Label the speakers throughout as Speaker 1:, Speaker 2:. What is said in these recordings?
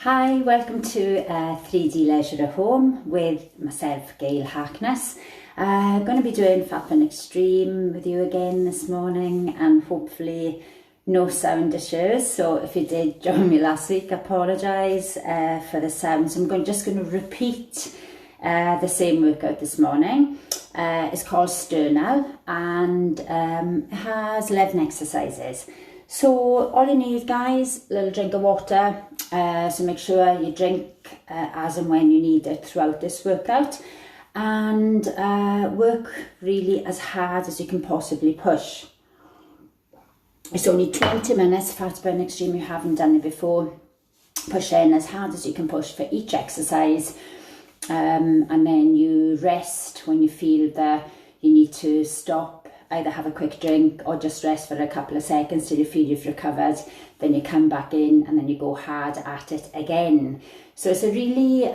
Speaker 1: Hi, welcome to 3D Leisure at Home with myself, Gail Harkness. I'm going to be doing Fatburn Extreme with you again this morning, and hopefully no sound issues. So if you did join me last week, I apologise for the sounds. I'm just going to repeat the same workout this morning. It's called sternal and it has 11 exercises. So all you need, guys, a little drink of water. So make sure you drink as and when you need it throughout this workout, and work really as hard as you can possibly push. It's only 20 minutes, Fatburn Extreme, you haven't done it before. Push in as hard as you can push for each exercise, and then you rest when you feel that you need to stop. Either have a quick drink or just rest for a couple of seconds till you feel you've recovered. Then you come back in and then you go hard at it again. So it's a really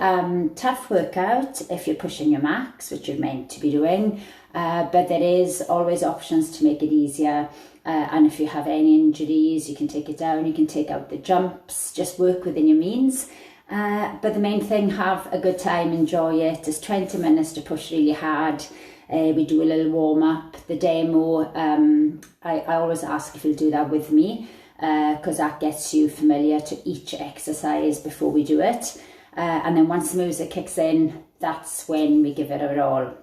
Speaker 1: tough workout if you're pushing your max, which you're meant to be doing. But there is always options to make it easier. And if you have any injuries, you can take it down, you can take out the jumps, just work within your means. But the main thing, have a good time, enjoy it. It's 20 minutes to push really hard. We do a little warm up, the demo. I always ask if you'll do that with me, because that gets you familiar to each exercise before we do it. And then once the music kicks in, that's when we give it our all.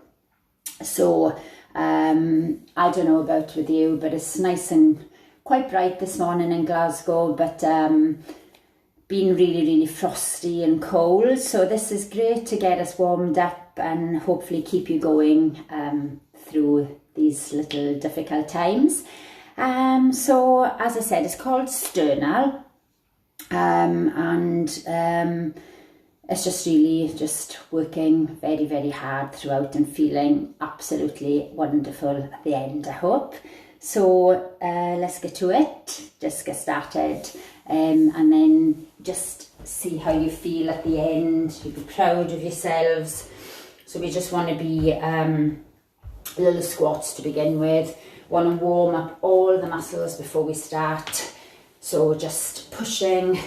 Speaker 1: So I don't know about with you, but it's nice and quite bright this morning in Glasgow, but been really frosty and cold. So this is great to get us warmed up and hopefully keep you going through these little difficult times. So as I said, it's called sternal, and it's just really just working very hard throughout and feeling absolutely wonderful at the end, I hope. So let's get to it, just get started, and then just see how you feel at the end. You'll be proud of yourselves. So we just want to be little squats to begin with. Want to warm up all the muscles before we start. So just pushing,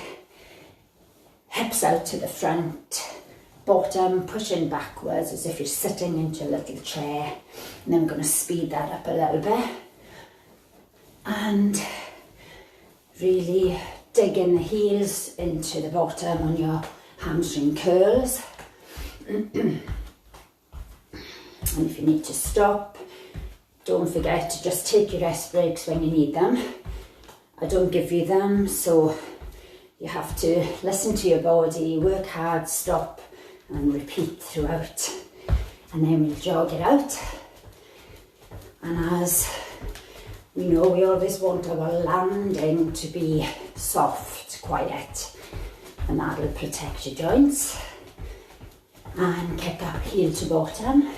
Speaker 1: hips out to the front, bottom pushing backwards as if you're sitting into a little chair. And then we're going to speed that up a little bit. And really digging the heels into the bottom on your hamstring curls. And if you need to stop, don't forget to just take your rest breaks when you need them. I don't give you them, so you have to listen to your body, work hard, stop, and repeat throughout. And then we'll jog it out. And as we know, we always want our landing to be soft, quiet, and that'll protect your joints. And kick up heel to bottom.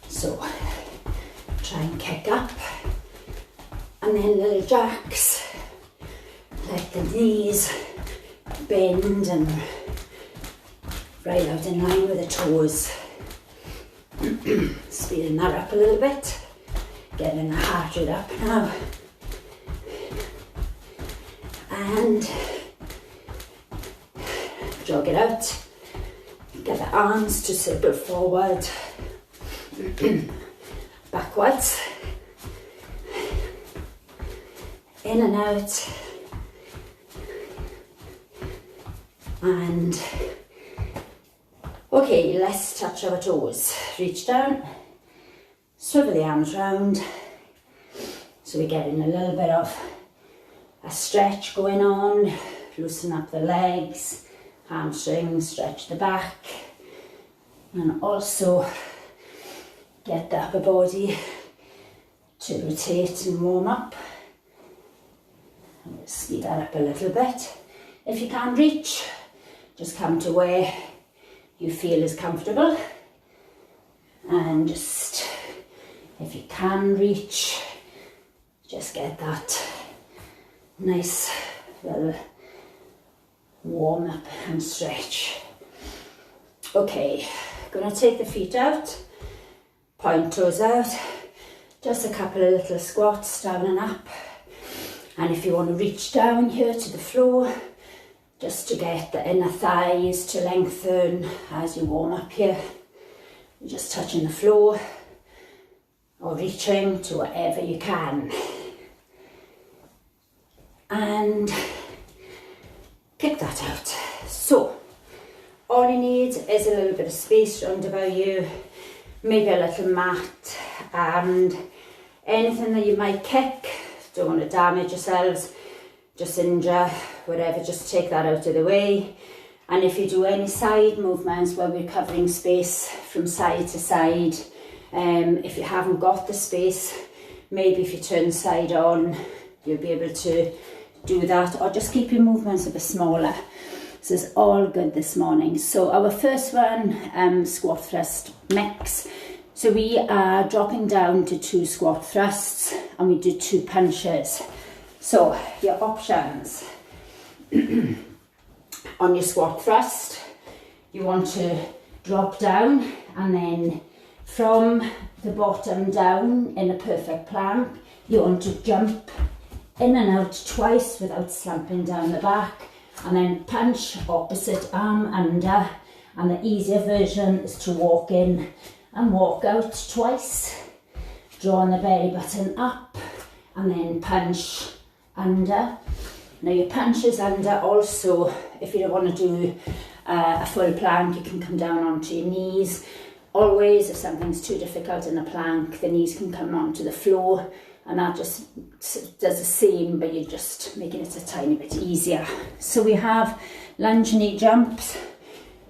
Speaker 1: So try and kick up, and then little jacks. Let the knees bend and right out in line with the toes. Speeding that up a little bit. Getting the heart rate up now. And jog it out. Get the arms to circle forward. Backwards. In and out. And okay, let's touch our toes. Reach down. Swivel the arms round, so we're getting a little bit of a stretch going on. Loosen up the legs, hamstrings, stretch the back, and also get the upper body to rotate and warm up. And we'll speed that up a little bit. If you can't reach, just come to where you feel is comfortable, and just, if you can reach, just get that nice little warm up and stretch. Okay, gonna take the feet out, point toes out, just a couple of little squats down and up. And if you want to reach down here to the floor, just to get the inner thighs to lengthen as you warm up here. You're just touching the floor or reaching to whatever you can. And kick that out. So, all you need is a little bit of space round about you, maybe a little mat, and anything that you might kick, don't want to damage yourselves, just injure, whatever, just take that out of the way. And if you do any side movements where we're covering space from side to side, if you haven't got the space, maybe if you turn side on, you'll be able to do that, or just keep your movements a bit smaller. So it's all good this morning. So our first one, squat thrust mix. So we are dropping down to 2 squat thrusts and we do 2 punches. So your options on your squat thrust, you want to drop down and then from the bottom down in a perfect plank, you want to jump in and out twice without slumping down the back, and then punch opposite arm under, and the easier version is to walk in and walk out twice, drawing the belly button up and then punch under. Now your punch is under also, if you don't want to do a full plank, you can come down onto your knees. Always, if something's too difficult in a plank, the knees can come onto the floor, and that just does the same, but you're just making it a tiny bit easier. So we have lunge knee jumps.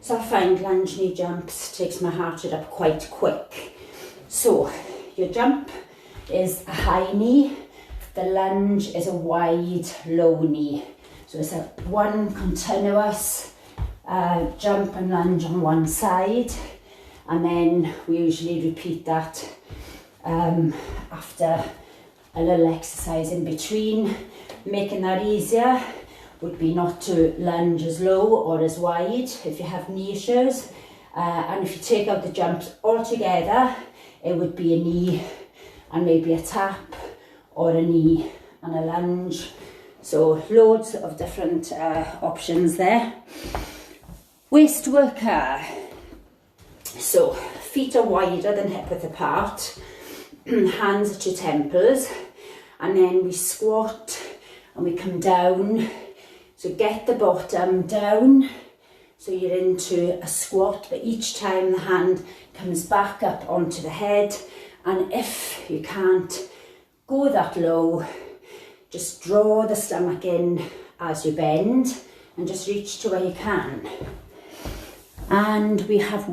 Speaker 1: So I find lunge knee jumps takes my heart rate up quite quick. So your jump is a high knee, the lunge is a wide low knee. So it's a one continuous jump and lunge on one side, and then we usually repeat that after a little exercise in between. Making that easier would be not to lunge as low or as wide if you have knee issues, and if you take out the jumps altogether, it would be a knee and maybe a tap, or a knee and a lunge. So loads of different options there. Waist worker. So feet are wider than hip width apart, hands at your temples, and then we squat and we come down. So get the bottom down, so you're into a squat, but each time the hand comes back up onto the head, and if you can't go that low, just draw the stomach in as you bend and just reach to where you can. And we have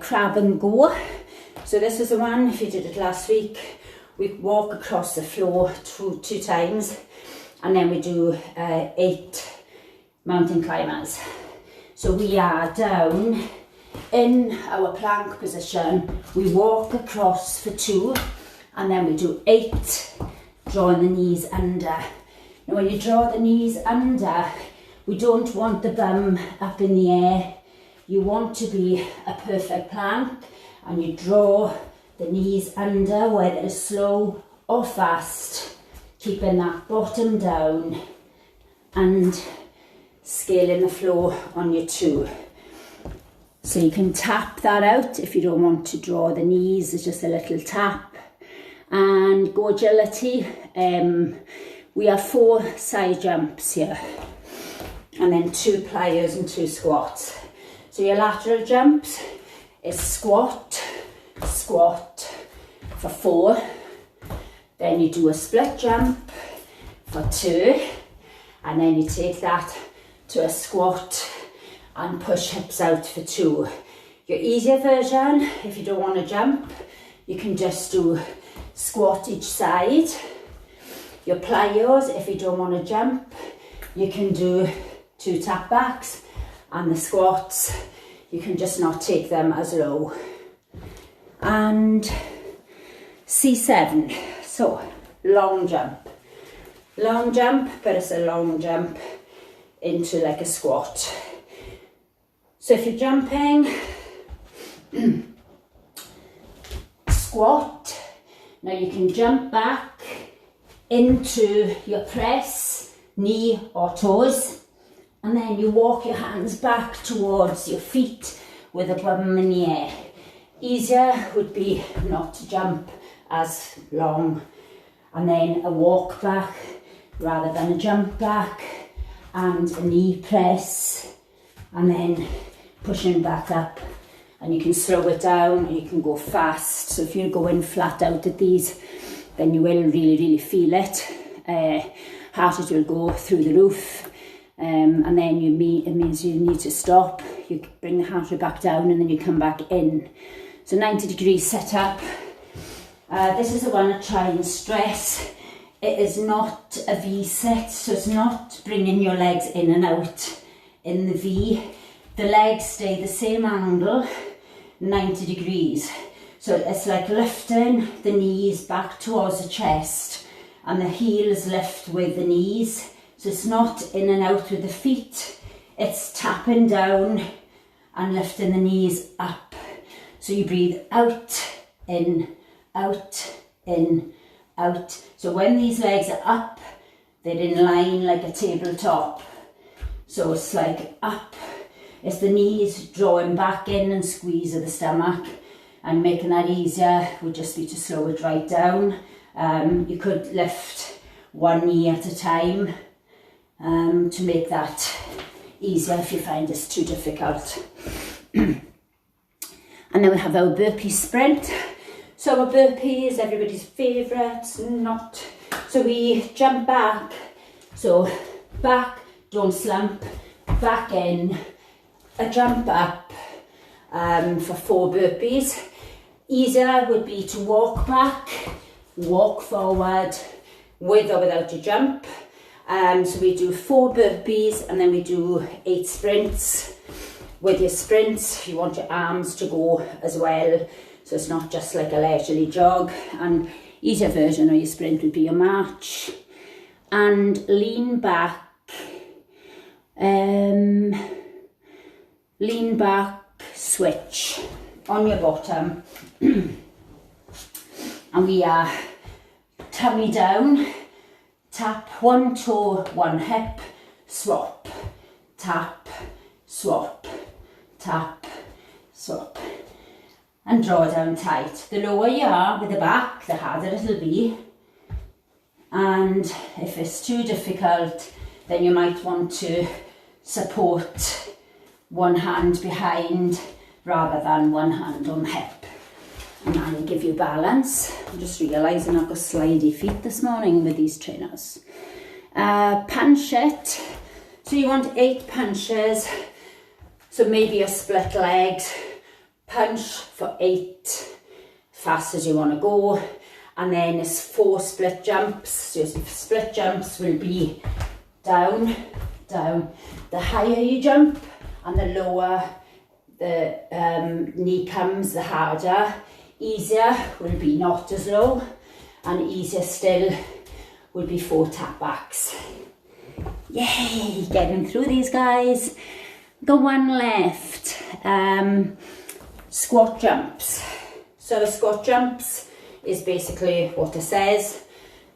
Speaker 1: crab and go. So this is the one, if you did it last week, we walk across the floor two times, and then we do 8 mountain climbers. So we are down in our plank position, we walk across for 2, and then we do 8, drawing the knees under. Now when you draw the knees under, we don't want the bum up in the air. You want to be a perfect plank, and you draw the knees under, whether it's slow or fast, keeping that bottom down and scaling the floor on your 2. So you can tap that out if you don't want to draw the knees, it's just a little tap. And go agility, we have 4 side jumps here, and then 2 pliers and 2 squats. So your lateral jumps is squat, squat for 4, then you do a split jump for 2, and then you take that to a squat and push hips out for 2. Your easier version, if you don't want to jump, you can just do squat each side. Your pliers, if you don't want to jump, you can do 2 tap backs, and the squats, you can just not take them as low. And C7, so long jump, but it's a long jump into like a squat. So if you're jumping, squat, now you can jump back into your press, knee or toes, And then you walk your hands back towards your feet with a bum in the air. Easier would be not to jump as long. And then a walk back rather than a jump back, and a knee press, and then pushing back up. And you can slow it down, or you can go fast. So if you're going flat out at these, then you will really feel it. Heart rate will go through the roof, and then it means you need to stop. You bring the heart rate back down, and then you come back in. So 90 degrees setup. This is the one I try and stress. It is not a V set, so it's not bringing your legs in and out in the V. The legs stay the same angle, 90 degrees. So it's like lifting the knees back towards the chest, and the heels lift with the knees. So it's not in and out with the feet, it's tapping down and lifting the knees up. So you breathe out, in, out, in, out. So when these legs are up, they're in line like a tabletop. So it's like up. It's the knees drawing back in and squeeze of the stomach, and making that easier would just be to slow it right down. You could lift one knee at a time to make that easier if you find this too difficult. And then we have our burpee sprint. So a burpee is everybody's favourite, not. So we jump back. So back, don't slump, back in, a jump up for 4 burpees. Easier would be to walk back, walk forward, with or without a jump. So we do 4 burpees, and then we do 8 sprints. With your sprints, you want your arms to go as well, so it's not just like a leisurely jog. And easier version of your sprint would be your march. And lean back, switch on your bottom. And we are tummy down, tap 1 toe, 1 hip, swap, tap, swap, tap, swap, and draw down tight. The lower you are with the back, the harder it'll be. And if it's too difficult, then you might want to support one hand behind rather than one hand on the hip. And that will give you balance. I'm just realising I've got slidey feet this morning with these trainers. Punch it. So you want 8 punches. So maybe a split legs, punch for 8, fast as you want to go. And then it's 4 split jumps. So split jumps will be down, down. The higher you jump and the lower the knee comes, the harder. Easier will be not as low, and easier still would be 4 tap backs. Yay, getting through these guys. Got one left. Squat jumps. So squat jumps is basically what it says.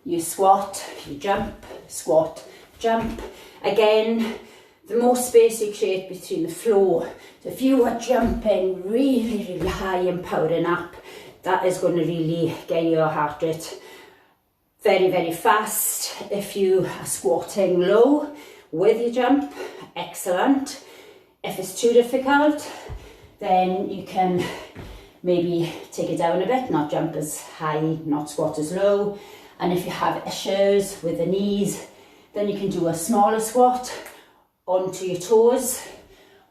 Speaker 1: You squat, you jump, squat, jump. Again, the more space you create between the floor. So if you are jumping really high and powering up, that is going to really get your heart rate very fast. If you are squatting low with your jump, excellent. If it's too difficult, then you can maybe take it down a bit, not jump as high, not squat as low. And if you have issues with the knees, then you can do a smaller squat onto your toes,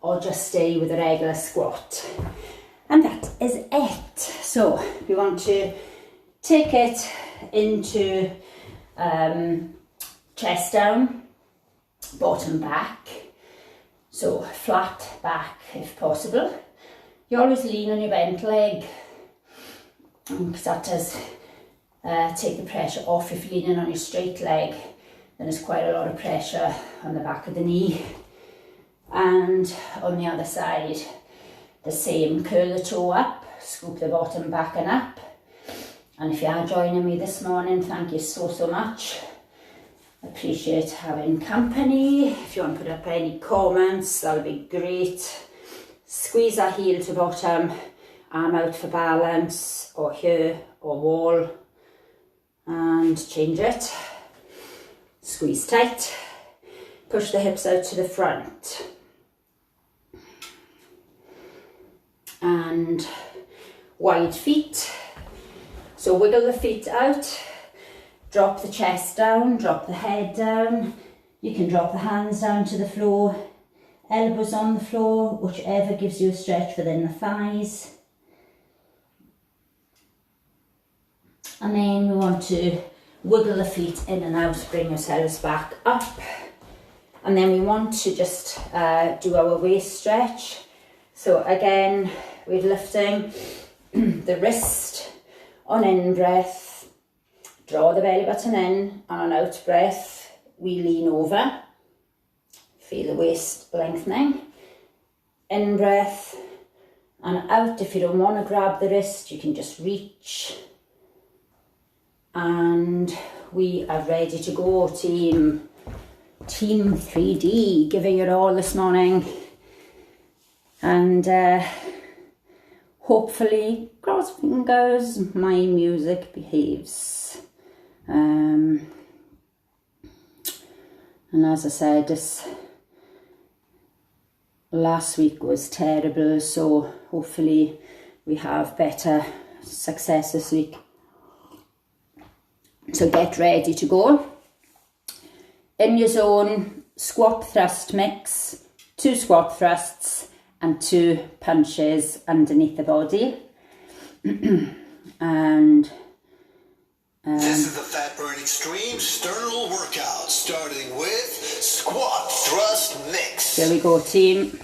Speaker 1: or just stay with a regular squat. And that is it. So we want to take it into chest down, bottom back. So flat back if possible. You always lean on your bent leg, because that does take the pressure off. If you're leaning on your straight leg, then there's quite a lot of pressure on the back of the knee. And on the other side, the same, curl the toe up, scoop the bottom back and up. And if you are joining me this morning, thank you so much. Appreciate having company. If you want to put up any comments, that'll be great. Squeeze our heel to bottom, arm out for balance, or here, or wall, and change it. Squeeze tight. Push the hips out to the front. And wide feet. So wiggle the feet out. Drop the chest down, drop the head down. You can drop the hands down to the floor, elbows on the floor, whichever gives you a stretch within the thighs. And then we want to wiggle the feet in and out, bring yourselves back up. And then we want to just do our waist stretch. So again, we're lifting the wrist on in breath. Draw the belly button in, and on out breath, we lean over. Feel the waist lengthening. In breath, and out. If you don't want to grab the wrist, you can just reach. And we are ready to go, team 3D, giving it all this morning. And hopefully, cross fingers, my music behaves. And as I said, this last week was terrible, so hopefully we have better success this week. So get ready to go. In your zone, squat thrust mix, 2 squat thrusts and 2 punches underneath the body. And
Speaker 2: this is the Fatburn Extreme Sternal Workout, starting with squat thrust mix.
Speaker 1: Here we go, team.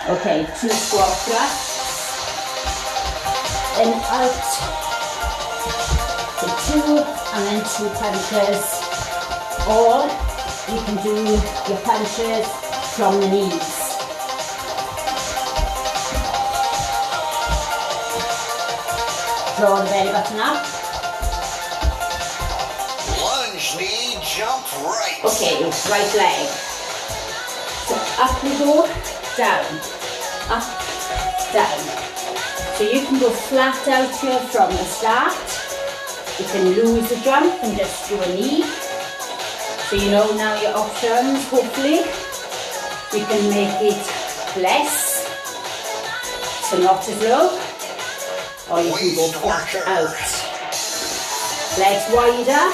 Speaker 1: Okay, 2 squat thrusts. In, out. So 2 and then 2 punches. Or you can do your punches from the knees. Draw the belly button up.
Speaker 2: Lunge knee, jump right.
Speaker 1: Okay, right leg. So up we go, down, up, down. So you can go flat out here from the start. You can lose the jump and just do a knee. So you know now your options, hopefully. You can make it less, so not as low. Or you can go flat out. Legs wider.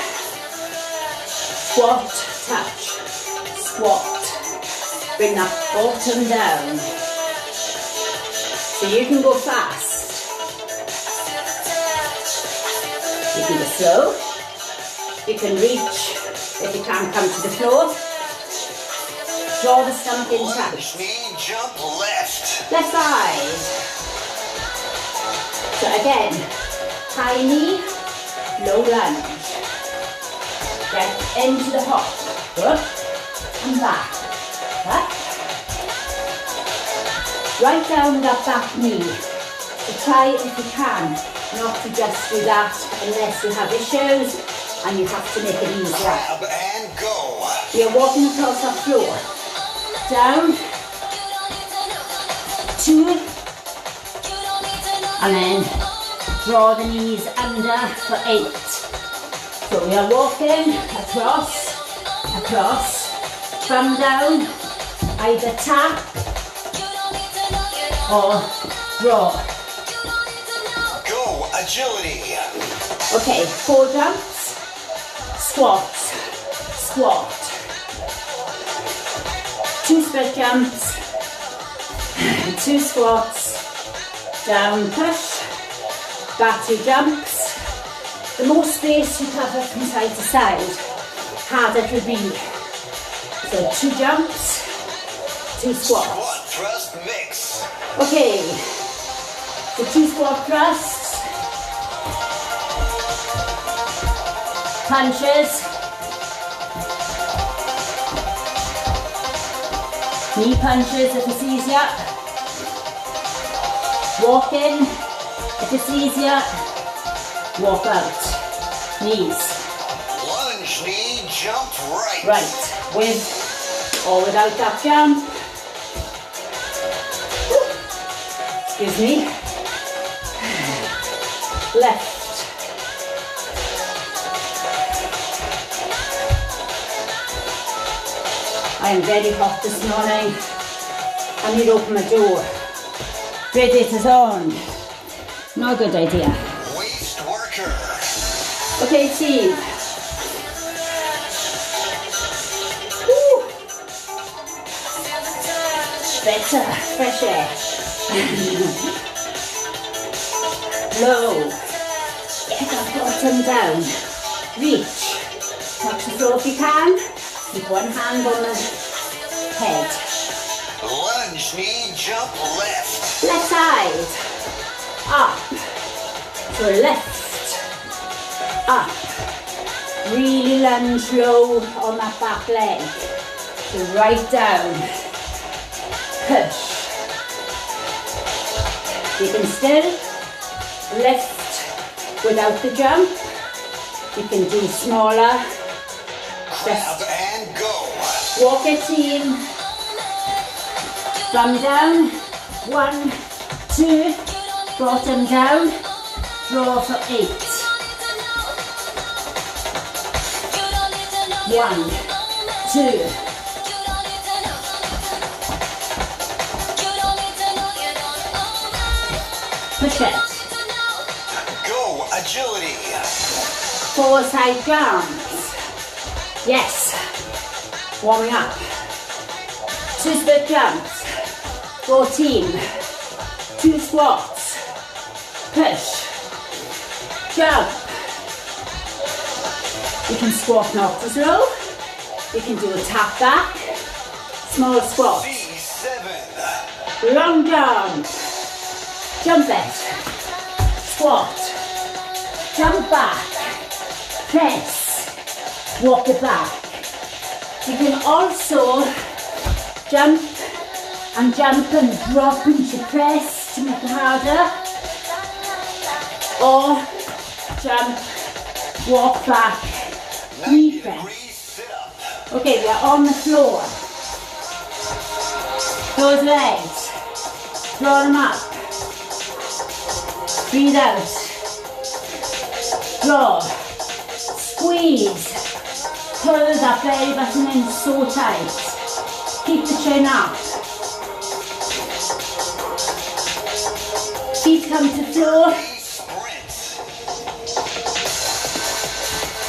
Speaker 1: Squat, touch. Squat. Bring that bottom down. So you can go fast. You can go slow. You can reach if you can't come to the floor. Draw the stomach in tight.
Speaker 2: Knee, jump left.
Speaker 1: Left side. So again, high knee, low lunge. Get into the hop, up and back, up. Right down that back knee. So try if you can not to just do that unless you have issues and you have to make it easier.
Speaker 2: Grab and go.
Speaker 1: You're walking across that floor. Down, 2, and then draw the knees under for 8. So we are walking across, bum down, either tap or draw.
Speaker 2: Go, agility.
Speaker 1: Okay, 4 jumps, squat, squat. 2 split jumps, 2 squats, down push, back 2 jumps. The more space you cover from side to side, harder it will be. So 2 jumps, 2 squats.
Speaker 2: Squat thrust mix.
Speaker 1: Okay, so 2 squat thrusts, punches, knee punches if it's easier. Walk in, if it's easier, walk out. Knees.
Speaker 2: right.
Speaker 1: Right, with or without that jump. Excuse me. Left. I am very hot this morning. I need to open my door. Radiator's on. Not a good idea.
Speaker 2: Waist worker.
Speaker 1: Okay, team. Woo. Better, fresh air. Low. Get that bottom down. Reach. Touch the floor if you can. Keep one hand on the head.
Speaker 2: Lunge, knee, jump, left.
Speaker 1: Left side. Up. So left. Up. Really lunge low on that back leg. So right down. Push. You can still lift without the jump. You can do smaller.
Speaker 2: Grab and go.
Speaker 1: Walk it, team. Thumb down. 1, 2. Bottom down. Draw for 8. 1, 2. Push it.
Speaker 2: Go, agility.
Speaker 1: 4 side jumps. Yes. Warming up. 2 split jumps. 14. 2 squats. Push. Jump. You can squat not as low. You can do a tap back. Small squat.
Speaker 2: C7.
Speaker 1: Long jump. Jump it. Squat. Jump back. Press. Walk it back. You can also jump and drop into press to make it harder. Or jump, walk back, knee press. Okay, we're on the floor. Close legs. Draw them up. Breathe out. Draw. Squeeze. Pull that belly button in so tight. Keep the chin up. Feet come to floor.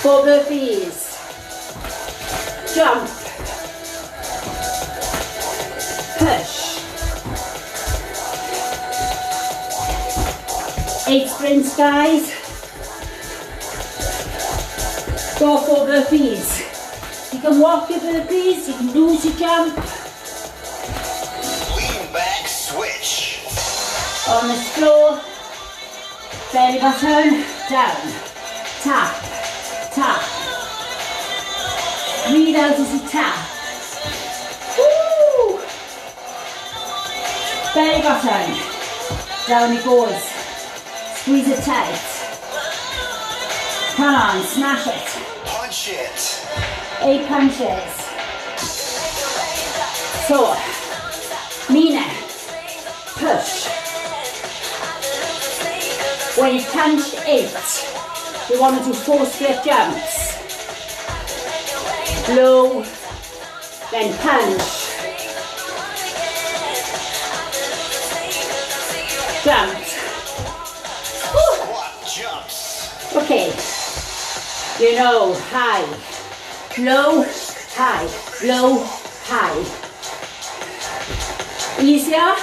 Speaker 1: 4 burpees. Jump. Push. 8 sprints, guys. Go 4 burpees. You can walk your burpees, you can lose your jump.
Speaker 2: Lean back, switch.
Speaker 1: On the floor, belly button, down. Tap, tap. Breathe out as you tap. Woo! Belly button, down it goes. Squeeze it tight. Come on, smash it.
Speaker 2: Punch it.
Speaker 1: 8 punches. So, mean it. Push. When you've punched 8, you want to do 4 split jumps. Low, then punch. Jump.
Speaker 2: Squat jumps.
Speaker 1: Okay. You know, high. Low, high, low, high. Easier.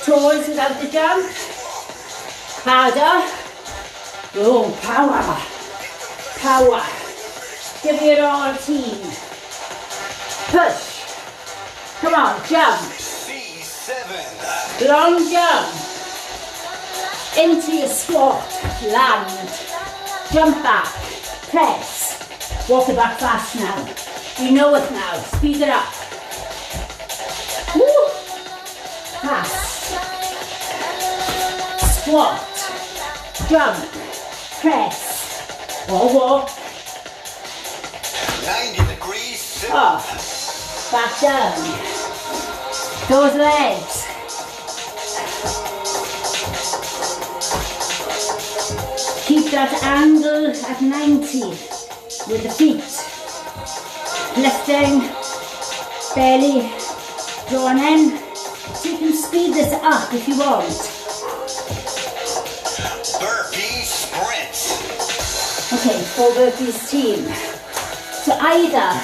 Speaker 1: Toes without the jump. Harder. Oh, power. Power. Give it all, team. Push. Come on, jump.
Speaker 2: C7.
Speaker 1: Long jump. Into your squat. Land. Jump back. Press. Walk it back fast now. You know it now. Speed it up. Woo. Pass. Squat. Jump. Press. Or walk.
Speaker 2: 90
Speaker 1: Up, back down. Those legs. Keep that angle at 90 with the feet. Lifting, belly drawn in. So you can speed this up if you want.
Speaker 2: Burpee sprint.
Speaker 1: Okay, 4 burpees team. So either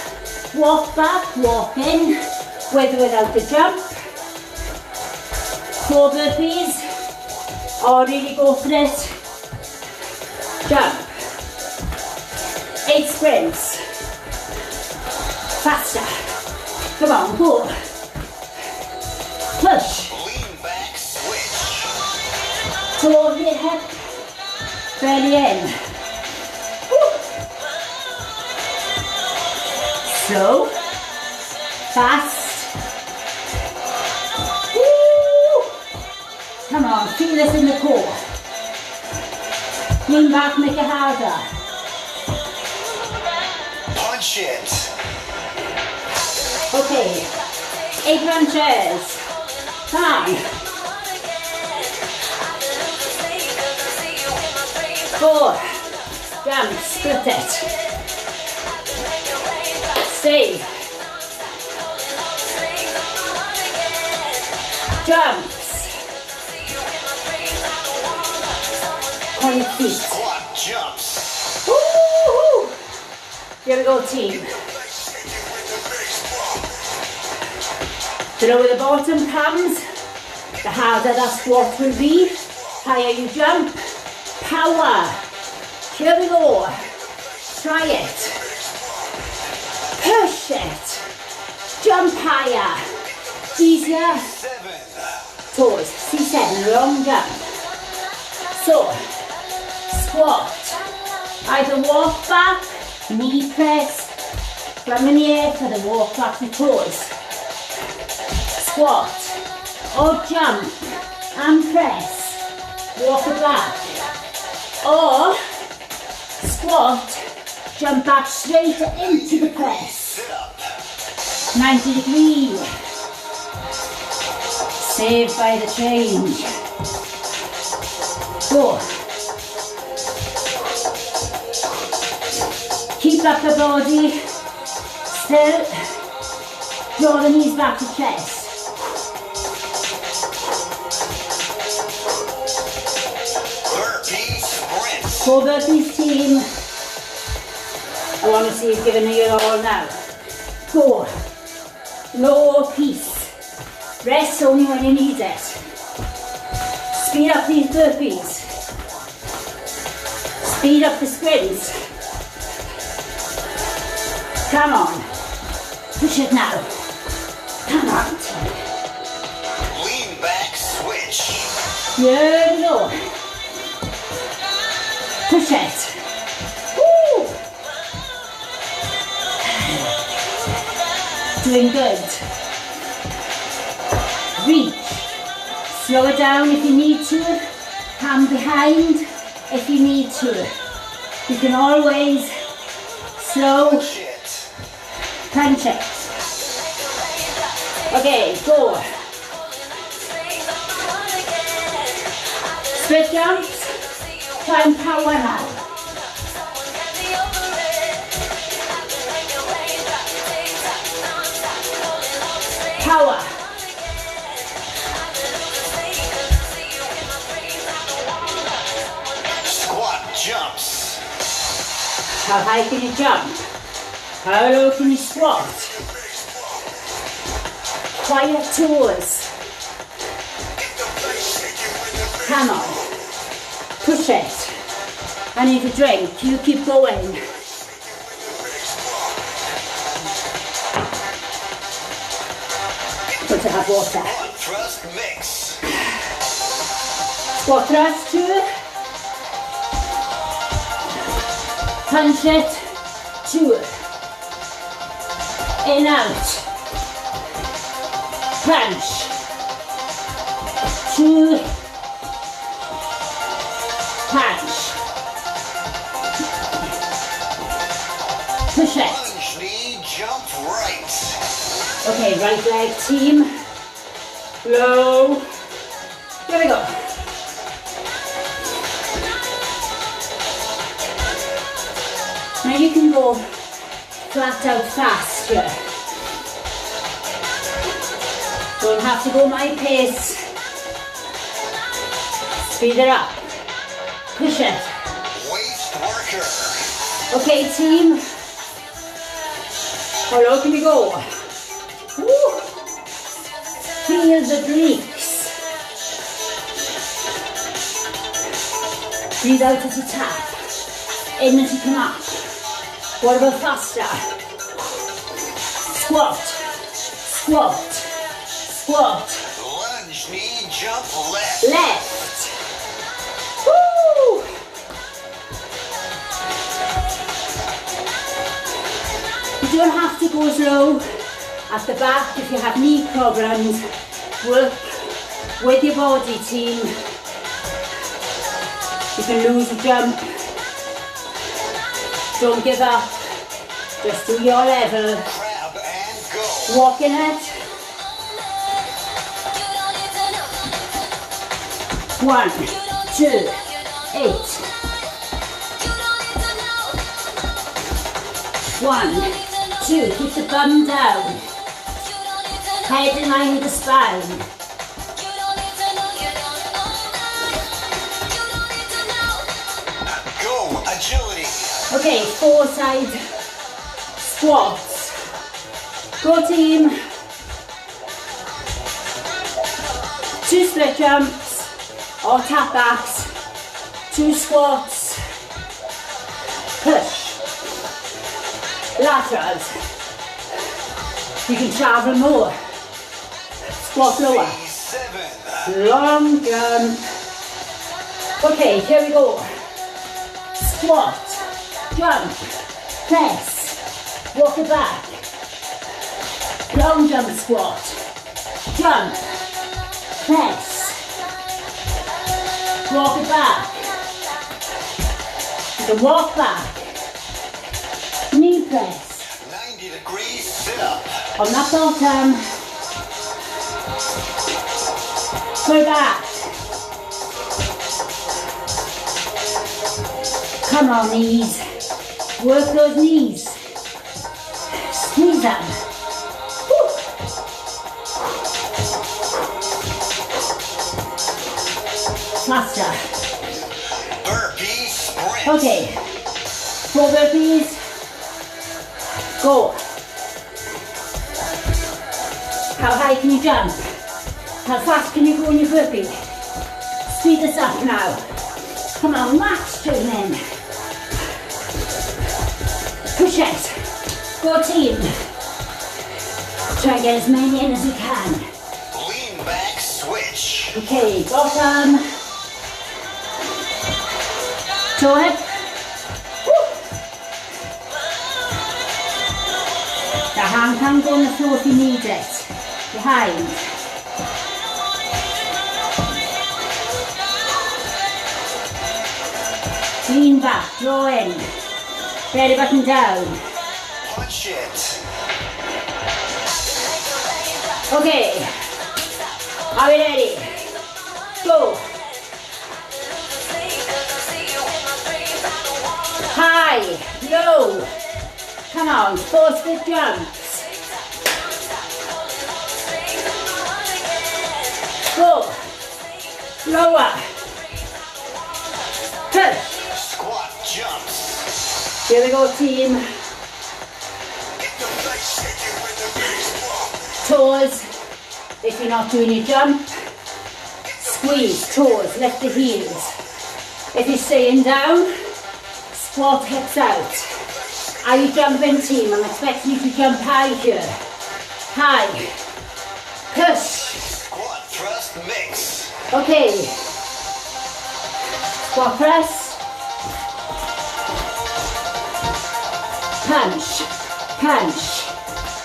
Speaker 1: walk back, walk in, with or without the jump. 4 burpees, or really go for it. Jump. 8 sprints. Faster. Come on, go. Push.
Speaker 2: Lean back switch.
Speaker 1: Toe over your hip. Belly in. Woo. Slow. Fast. Woo. Come on, feel this in the core. Lean back, make it harder.
Speaker 2: Punch it.
Speaker 1: Okay, 8 punches. Come on. 4. Jump, split it. Stay. Jumps. Point feet.
Speaker 2: Squat jumps.
Speaker 1: Woo-hoo. Here we go, team. The lower the bottom comes, the harder that squat will be. Higher you jump. Power. Here we go. Try it. Push it. Jump higher. Easier.
Speaker 2: 7.
Speaker 1: Toes. C7. Long jump. So, squat. Either walk back, knee press, thumb in the air for the walk back to toes. Squat or jump and press, walk it back, or squat, jump back straight into the press.
Speaker 2: Sit up.
Speaker 1: 90 degree. Saved by the change. Go. Keep up the body. Still. Draw the knees back to chest.
Speaker 2: Burpee sprint.
Speaker 1: 4 burpees team. I want to see you giving it your all now. Go. Low piece. Rest only when you need it. Speed up these burpees. Speed up the sprints. Come on. Push it now. Come on.
Speaker 2: Lean back switch.
Speaker 1: Here we go. Push it. Woo. Doing good. Reach. Slow it down if you need to. Hand behind if you need to. You can always slow
Speaker 2: Punch it.
Speaker 1: punch it. Okay, go. Split jumps. Try and power now. Power.
Speaker 2: Squat jumps.
Speaker 1: How high can you jump? How low can you squat? Quiet toes. Come on. Push it. I need a drink. You keep going. Good to have water.
Speaker 2: Squat thrust mix.
Speaker 1: Squat thrust 2. Punch it. 2. In, out. Punch. 2. Punch. Push it.
Speaker 2: Lunge knee jump rope.
Speaker 1: Okay, right leg team. Low. Here we go. Now you can go flat out fast here. Don't have to go my pace. Speed it up. Push it.
Speaker 2: Waist worker.
Speaker 1: Okay, team. How low can you go? Woo. Feel the obliques. Breathe out as you tap. In as you come up. What about faster? Squat. Squat. Squat.
Speaker 2: Lunge, knee, jump, left.
Speaker 1: Left. Woo! You don't have to go slow at the back if you have knee problems. Work with your body, team. You can lose a jump. Don't give up. Just do your level.
Speaker 2: Grab and go.
Speaker 1: Walk in it. 1, 2, 8. 1, 2. Keep the bum down. Head in line with the spine.
Speaker 2: Go, agility.
Speaker 1: Okay, 4 side squats. Go team. 2 split jumps or tap backs. 2 squats. Push. Laterals. You can travel more. Squat lower.
Speaker 2: 7.
Speaker 1: Long jump. Okay, here we go. Squat. Jump, press, walk it back, long jump squat, jump, press, walk it back, you can walk back, knee press,
Speaker 2: 90 degrees sit up.
Speaker 1: on that bottom, go back, come on knees. Work those knees. Squeeze them. Woo. Faster.
Speaker 2: Burpee sprint.
Speaker 1: Okay. 4 burpees. Go. How high can you jump? How fast can you go in your burpee? Speed this up now. Come on, max training. Push it. Go team. Try and get as many in as you can.
Speaker 2: Lean back switch.
Speaker 1: Okay, bottom. Toe it. Woo. The hand can go on the floor if you need it. Behind. Lean back, draw in. Belly button down.
Speaker 2: Punch it.
Speaker 1: Okay. Are we ready? Go. High, low. Come on, 4 split jumps. Go. Lower. Push.
Speaker 2: Squat jumps.
Speaker 1: Here we go, team. Toes, if you're not doing your jump. Squeeze, toes, lift the heels. If you're staying down, squat hips out. Are you jumping, team? I'm expecting you to jump high here. High. Push.
Speaker 2: Squat thrust mix.
Speaker 1: Okay. Squat press. Punch, punch.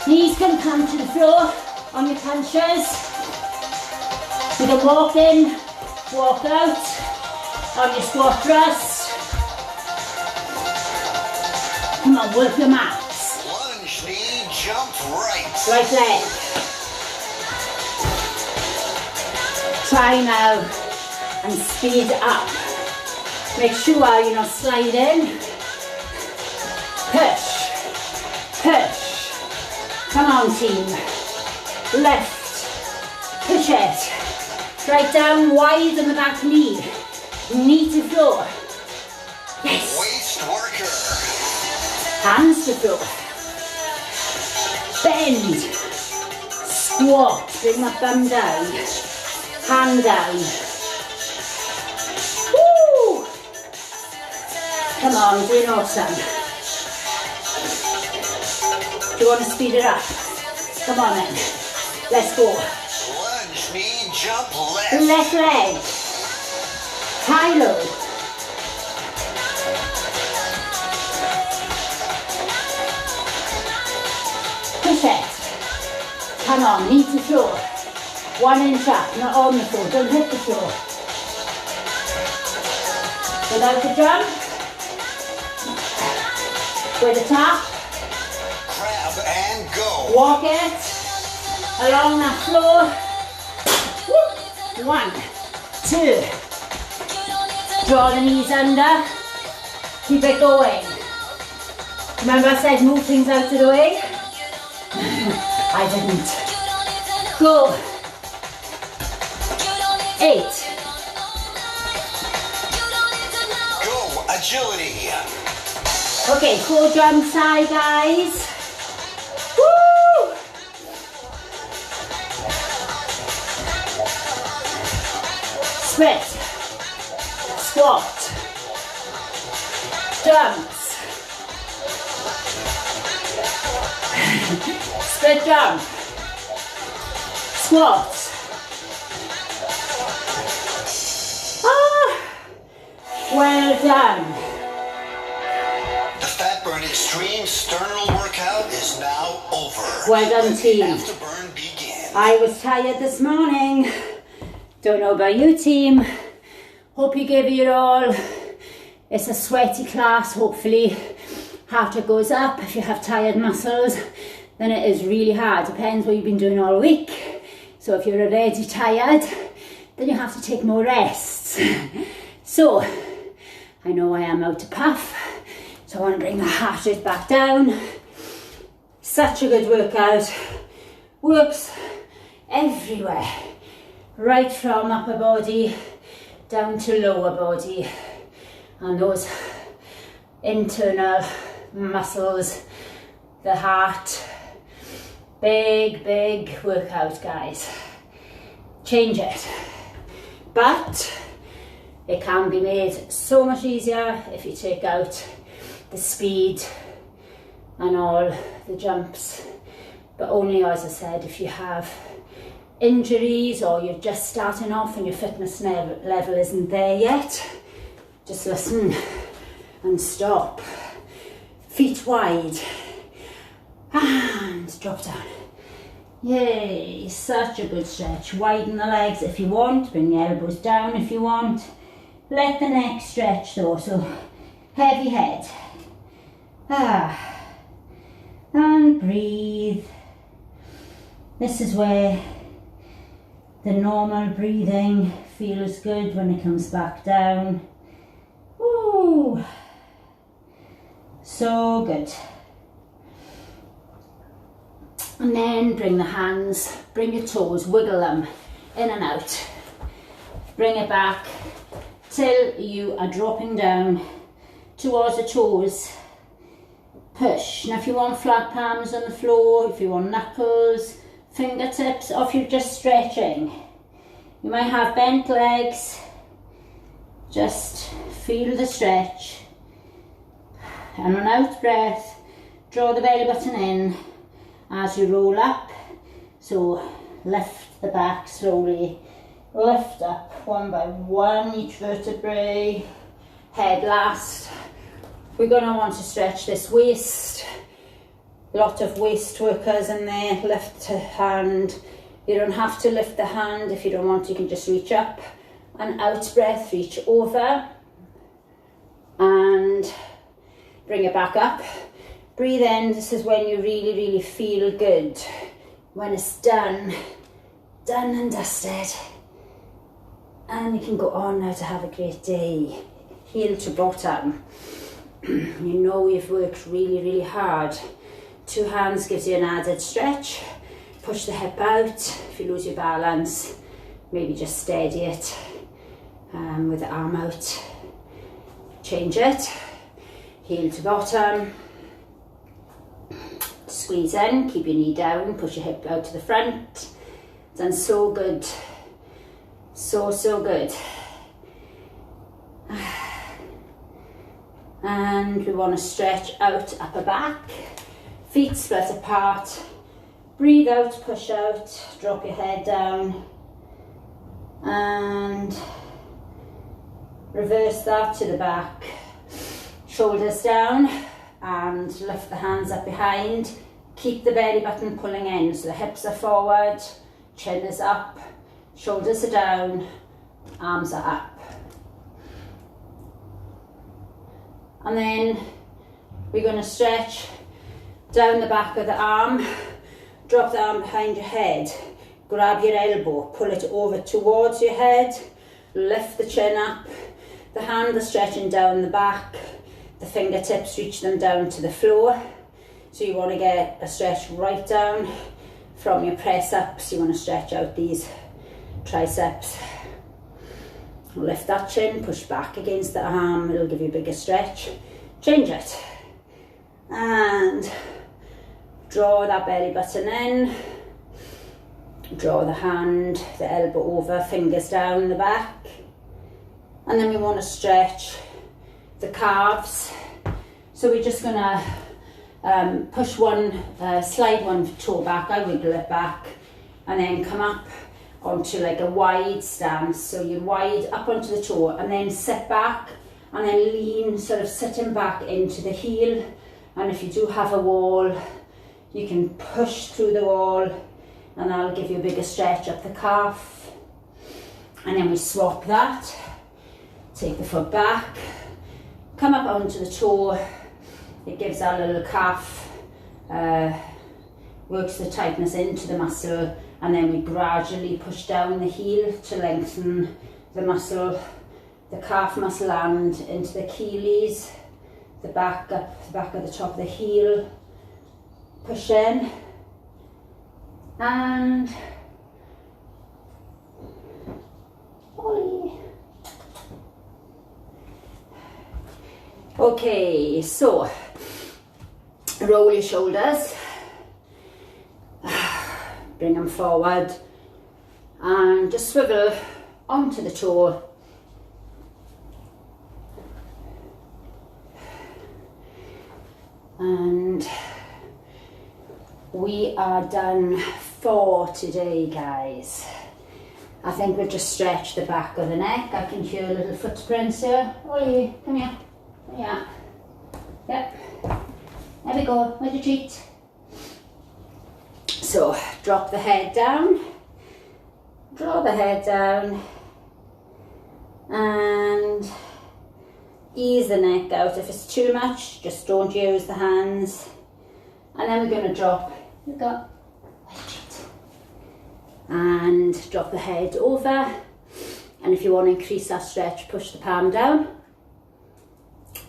Speaker 1: Knees can come to the floor on your punches. You can walk in, walk out on your squat thrust. Come on, work your max.
Speaker 2: Lunge knee, jump right.
Speaker 1: Right leg. Try now and speed up. Make sure you're not sliding. Push, push. Come on team. Left, push it. Right down wide on the back knee. Knee to floor. Yes.
Speaker 2: Waist worker.
Speaker 1: Hands to floor. Bend. Squat. Bring my thumb down. Hand down. Woo! Come on, doing awesome. Do you want to speed it up? Come on then. Let's go.
Speaker 2: Lunge, knee, jump, left.
Speaker 1: Left leg. High low. Push it. Come on, knee to floor. 1 inch up, not on the floor. Don't hit the floor. Without the jump. With the tap.
Speaker 2: Grab and go.
Speaker 1: Walk it along that floor. Woo. 1, 2. Draw the knees under. Keep it going. Remember I said move things out of the way? I didn't. Go. 8.
Speaker 2: Go, agility.
Speaker 1: Okay, 4 jumps high, guys. Woo! Split. Squat. Jumps. Split jump. Squats. Well done.
Speaker 2: The Fatburn Extreme Sternal Workout is now over.
Speaker 1: Well done, team.
Speaker 2: Afterburn begins.
Speaker 1: I was tired this morning. Don't know about you, team. Hope you gave it your all. It's a sweaty class, hopefully. Heart rate goes up. If you have tired muscles, then it is really hard. Depends what you've been doing all week. So if you're already tired, then you have to take more rests. So, I know I am out to puff, so I want to bring the heart rate back down. Such a good workout. Works everywhere. Right from upper body down to lower body. And those internal muscles, the heart. Big, big workout, guys. Change it. But it can be made so much easier if you take out the speed and all the jumps. But only, as I said, if you have injuries or you're just starting off and your fitness level isn't there yet. Just listen and stop. Feet wide. And drop down. Yay, such a good stretch. Widen the legs if you want. Bring the elbows down if you want. Let the neck stretch though, so heavy head. And breathe. This is where the normal breathing feels good when it comes back down. Ooh, so good. And then bring the hands, bring your toes, wiggle them in and out. Bring it back till you are dropping down towards the toes. Push. Now if you want flat palms on the floor, if you want knuckles, fingertips, or if you're just stretching. You might have bent legs. Just feel the stretch. And on out breath, draw the belly button in as you roll up. So lift the back slowly. Lift up one by one, each vertebrae. Head last. We're going to want to stretch this waist. Lot of waist workers in there. Lift the hand. You don't have to lift the hand. If you don't want, you can just reach up. And out breath, reach over. And bring it back up. Breathe in. This is when you really, really feel good. When it's done and dusted. And you can go on now to have a great day. Heel to bottom. You know you've worked really, really hard. 2 hands gives you an added stretch. Push the hip out. If you lose your balance, maybe just steady it with the arm out. Change it. Heel to bottom. Squeeze in, keep your knee down, push your hip out to the front. Done so good. So good. And we want to stretch out upper back. Feet split apart. Breathe out, push out, drop your head down. And reverse that to the back. Shoulders down and lift the hands up behind. Keep the belly button pulling in, so the hips are forward, chin is up, shoulders are down, arms are up. And then we're going to stretch down the back of the arm, drop the arm behind your head, grab your elbow, pull it over towards your head, lift the chin up, the hand is stretching down the back, the fingertips reach them down to the floor. So you want to get a stretch right down from your press ups. You want to stretch out these triceps. Lift that chin, push back against the arm, it'll give you a bigger stretch. Change it. And draw that belly button in. Draw the hand, the elbow over, fingers down the back. And then we want to stretch the calves. So we're just going to push one, slide one toe back, I wiggle it back, and then come up onto like a wide stance. So you're wide up onto the toe and then sit back and then lean, sort of sitting back into the heel. And if you do have a wall, you can push through the wall and that'll give you a bigger stretch up the calf. And then we swap that, take the foot back, come up onto the toe. It gives our little calf, works the tightness into the muscle, and then we gradually push down the heel to lengthen the muscle, the calf muscle and into the Achilles, the back up, the back of the top of the heel, push in, and ollie. Okay, so roll your shoulders, bring them forward and just swivel onto the toe. And we are done for today, guys. I think we'll just stretch the back of the neck. I can hear little footprints here. Ollie, come here. Yeah. Yep. There we go. Where's your treat? So drop the head down. Draw the head down. And ease the neck out. If it's too much, just don't use the hands. And then we're going to drop. Here we go. And drop the head over. And if you want to increase that stretch, push the palm down.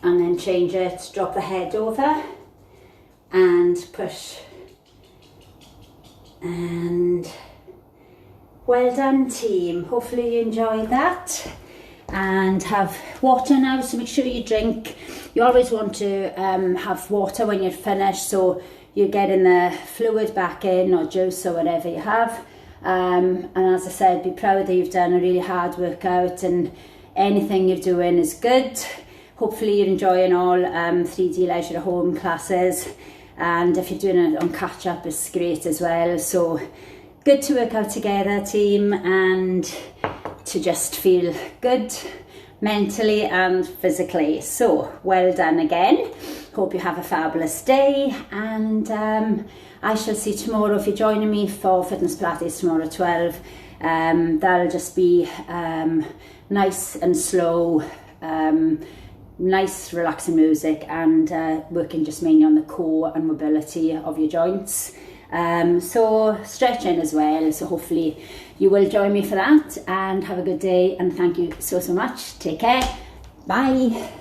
Speaker 1: And then change it, drop the head over and push. And well done, team. Hopefully you enjoyed that. And have water now, so make sure you drink. You always want to have water when you're finished, so you're getting the fluid back in, or juice or whatever you have. And as I said, be proud that you've done a really hard workout, and anything you're doing is good. Hopefully you're enjoying all 3D Leisure at Home classes, and if you're doing it on catch up, it's great as well. So good to work out together, team, and to just feel good mentally and physically. So well done again. Hope you have a fabulous day, and I shall see you tomorrow. If you're joining me for Fitness Pilates tomorrow at 12, that'll just be nice and slow, nice relaxing music, and working just mainly on the core and mobility of your joints. So stretching as well. So hopefully you will join me for that, and have a good day, and thank you so much. Take care. Bye.